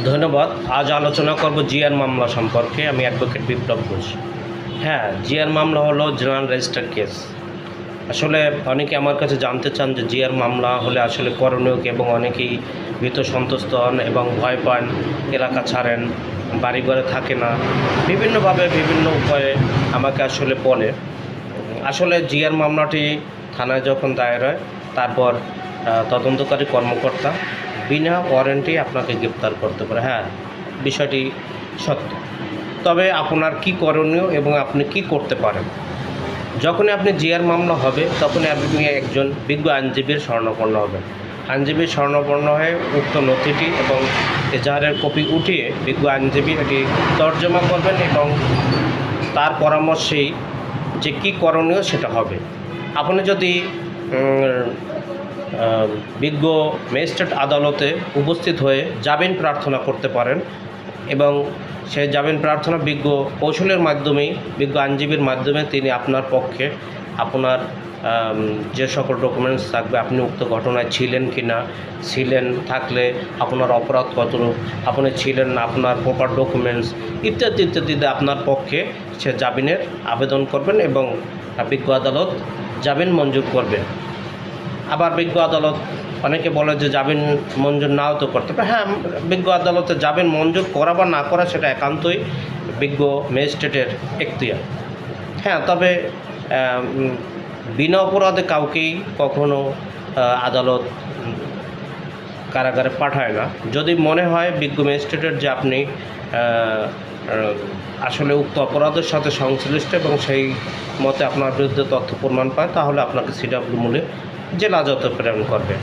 ধন্যবাদ। আজ আলোচনা করব জিআর মামলা সম্পর্কে। আমি অ্যাডভোকেট বিপ্লব ঘোষ। হ্যাঁ, জিআর মামলা হলো জেনারেল রেজিস্টার কেস। আসলে অনেকে আমার কাছে জানতে চান যে জিআর মামলা হলে আসলে করণীয় কি, এবং অনেকেই ভীত সন্ত্রস্ত হন এবং ভয় পান, এলাকা ছাড়েন, বাড়িঘরে থাকে না, বিভিন্নভাবে বিভিন্ন উপায়ে আমাকে আসলে বলে। আসলে জিআর মামলাটি থানায় যখন দায়ের হয়, তারপর তদন্তকারী কর্মকর্তা বিনা ওয়ারেন্টে আপনাকে গ্রেপ্তার করতে পারে। হ্যাঁ, বিষয়টি সত্য। তবে আপনার কি করণীয় এবং আপনি কি করতে পারেন? যখনই আপনি জিআর মামলা হবে, তখনই আপনি একজন বিজ্ঞ আইনজীবীর শরণাপন্ন হবেন। আইনজীবীর শরণাপন্ন হয়ে উক্ত নথিটি এবং এজাহারের কপি উঠিয়ে বিজ্ঞ আইনজীবী এটি তর্জমা করবেন এবং তার পরামর্শেই যে কী করণীয় সেটা হবে। আপনি যদি বিজ্ঞ ম্যাজিস্ট্রেট আদালতে উপস্থিত হয়ে জামিন প্রার্থনা করতে পারেন এবং সেই জামিন প্রার্থনা বিজ্ঞ কৌশলের মাধ্যমেই, বিজ্ঞ আইনজীবীর মাধ্যমে তিনি আপনার পক্ষে আপনার যে সকল ডকুমেন্টস থাকবে, আপনি উক্ত ঘটনায় ছিলেন কি না, ছিলেন থাকলে আপনার অপরাধ কতটুকু, আপনি ছিলেন না, আপনার প্রপার ডকুমেন্টস ইত্যাদি ইত্যাদিতে আপনার পক্ষে সে জামিনের আবেদন করবেন এবং বিজ্ঞ আদালত জামিন মঞ্জুর করবে। আবার বিজ্ঞ আদালত, অনেকে বলে যে জামিন মঞ্জুর নাও তো করতে পারে। হ্যাঁ, বিজ্ঞ আদালতে জামিন মঞ্জুর করা বা না করা সেটা একান্তই বিজ্ঞ ম্যাজিস্ট্রেটের এখতিয়ার। হ্যাঁ, তবে বিনা অপরাধে কাউকেই কখনো আদালত কারাগারে পাঠায় না। যদি মনে হয় বিজ্ঞ ম্যাজিস্ট্রেটের যে আপনি আসলে উক্ত অপরাধের সাথে সংশ্লিষ্ট এবং সেই মতে আপনার বিরুদ্ধে তথ্য প্রমাণ পায়, তাহলে আপনাকে সিডব্লিউ মূলে জেলা হাজতে প্রেরণ করবে।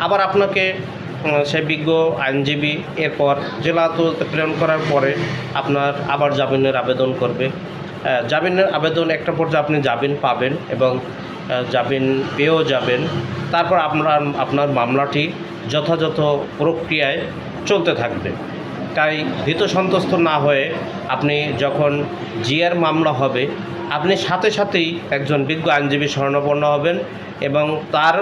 আবার আপনাকে সেই বিজ্ঞ আইনজীবী এরপর জেলা আদালতে প্রেরণ করার পরে আপনার আবার জামিনের আবেদন করবে। জামিনের আবেদন একটা পর্যায়ে আপনি জামিন পাবেন এবং জামিন পেয়েও যাবেন। তারপর আপনার মামলাটি যথাযথ প্রক্রিয়ায় চলতে থাকবে। তাই ভীত সন্ত্রস্ত না হয়ে আপনি যখন জিআর মামলা হবে, আপনি সাথে সাথেই একজন বিজ্ঞ আইনজীবী শরণাপন্ন হবেন এবং তার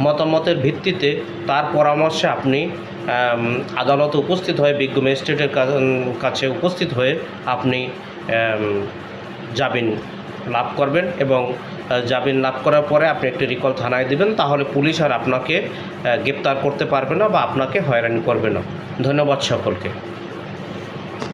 মতামতের ভিত্তিতে, তার পরামর্শে আপনি আদালতে উপস্থিত হয়ে, বিজ্ঞ ম্যাজিস্ট্রেটের কাছে উপস্থিত হয়ে আপনি জামিন লাভ করবেন এবং জামিন লাভ করার পরে আপনি একটি রিকল থানায় দেবেন। তাহলে পুলিশ আর আপনাকে গ্রেপ্তার করতে পারবে না বা আপনাকে হয়রানি করবে না। ধন্যবাদ সকলকে।